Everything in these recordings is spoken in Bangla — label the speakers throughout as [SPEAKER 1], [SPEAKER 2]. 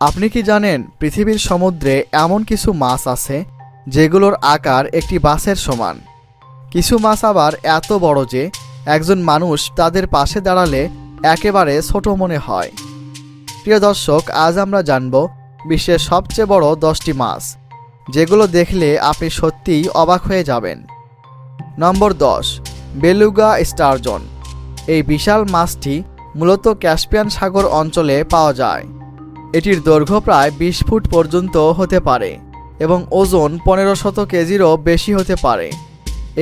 [SPEAKER 1] আপনি কি জানেন পৃথিবীর সমুদ্রে এমন কিছু মাছ আছে যেগুলোর আকার একটি বাসের সমান। কিছু মাছ আবার এত বড় যে একজন মানুষ তাদের পাশে দাঁড়ালে একেবারে ছোট মনে হয়। প্রিয় দর্শক, আজ আমরা জানব বিশ্বের সবচেয়ে বড় 10টি মাছ, যেগুলো দেখলে আপনি সত্যিই অবাক হয়ে যাবেন। নম্বর 10, বেলুগা স্টারজন। এই বিশাল মাছটি মূলত ক্যাস্পিয়ান সাগর অঞ্চলে পাওয়া যায়। এটির দৈর্ঘ্য প্রায় 20 ফুট পর্যন্ত হতে পারে এবং ওজন 1500 কেজিরও বেশি হতে পারে।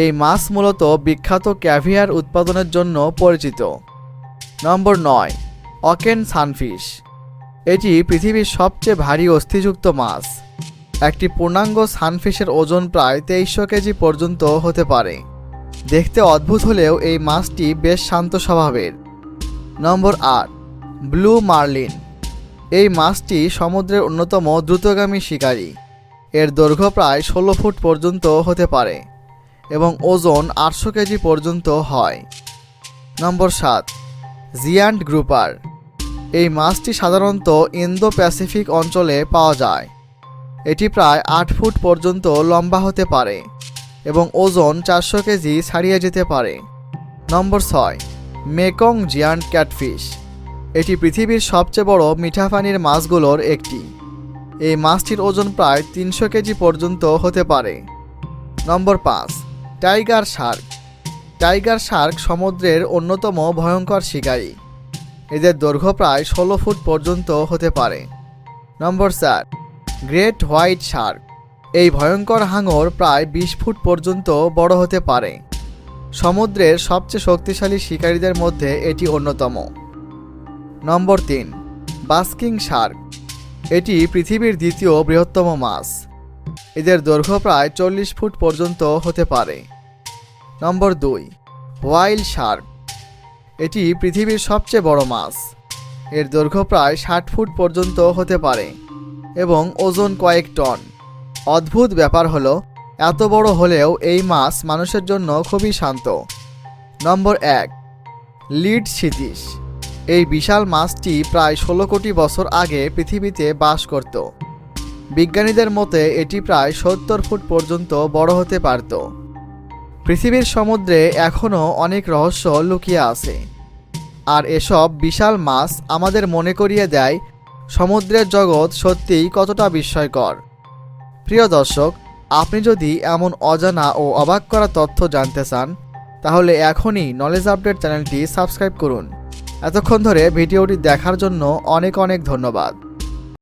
[SPEAKER 1] এই মাছ মূলত বিখ্যাত ক্যাভিয়ার উৎপাদনের জন্য পরিচিত। নম্বর 9, অকেন সানফিশ। এটি পৃথিবীর সবচেয়ে ভারী অস্থিযুক্ত মাছ। একটি পূর্ণাঙ্গ সানফিশের ওজন প্রায় 2300 কেজি পর্যন্ত হতে পারে। দেখতে অদ্ভুত হলেও এই মাছটি বেশ শান্ত স্বভাবের। নম্বর 8, ব্লু মার্লিন। এই মাছটি সমুদ্রের অন্যতম দ্রুতগামী শিকারী। এর দৈর্ঘ্য প্রায় 16 ফুট পর্যন্ত হতে পারে এবং ওজন 800 কেজি পর্যন্ত হয়। নম্বর 7, জিয়ান্ট গ্রুপার। এই মাছটি সাধারণত ইন্দো প্যাসিফিক অঞ্চলে পাওয়া যায়। এটি প্রায় 8 ফুট পর্যন্ত লম্বা হতে পারে এবং ওজন 400 কেজি ছাড়িয়ে যেতে পারে। নম্বর 6, মেকং জিয়ান্ট ক্যাটফিশ। এটি পৃথিবীর সবচেয়ে বড় মিঠা পানির মাছগুলোর একটি। এই মাছটির ওজন প্রায় 300 কেজি পর্যন্ত হতে পারে। নম্বর 5, টাইগার শার্ক। টাইগার শার্ক সমুদ্রের অন্যতম ভয়ঙ্কর শিকারী। এদের দৈর্ঘ্য প্রায় 16 ফুট পর্যন্ত হতে পারে। নম্বর 4, গ্রেট হোয়াইট শার্ক। এই ভয়ঙ্কর হাঙর প্রায় 20 ফুট পর্যন্ত বড় হতে পারে। সমুদ্রের সবচেয়ে শক্তিশালী শিকারীদের মধ্যে এটি অন্যতম। নম্বর 3, বাস্কিং শার্ক। এটি পৃথিবীর দ্বিতীয় বৃহত্তম মাছ। এদের দৈর্ঘ্য প্রায় 40 ফুট পর্যন্ত হতে পারে। নম্বর 2, হোয়াইল শার্ক। এটি পৃথিবীর সবচেয়ে বড় মাছ। এর দৈর্ঘ্য প্রায় 60 ফুট পর্যন্ত হতে পারে এবং ওজন কয়েক টন। অদ্ভুত ব্যাপার হলো, এত বড় হলেও এই মাছ মানুষের জন্য খুবই শান্ত। নম্বর 1, লিড সিতিশ। এই বিশাল মাছটি প্রায় 16 কোটি বছর আগে পৃথিবীতে বাস করত। বিজ্ঞানীদের মতে এটি প্রায় 70 ফুট পর্যন্ত বড় হতে পারত। পৃথিবীর সমুদ্রে এখনও অনেক রহস্য লুকিয়ে আছে, আর এসব বিশাল মাছ আমাদের মনে করিয়ে দেয় সমুদ্রের জগৎ সত্যিই কতটা বিস্ময়কর। প্রিয় দর্শক, আপনি যদি এমন অজানা ও অবাক করা তথ্য জানতে চান, তাহলে এখনই নলেজ আপডেট চ্যানেলটি সাবস্ক্রাইব করুন। এতক্ষণ ধরে ভিডিওটি দেখার জন্য অনেক ধন্যবাদ।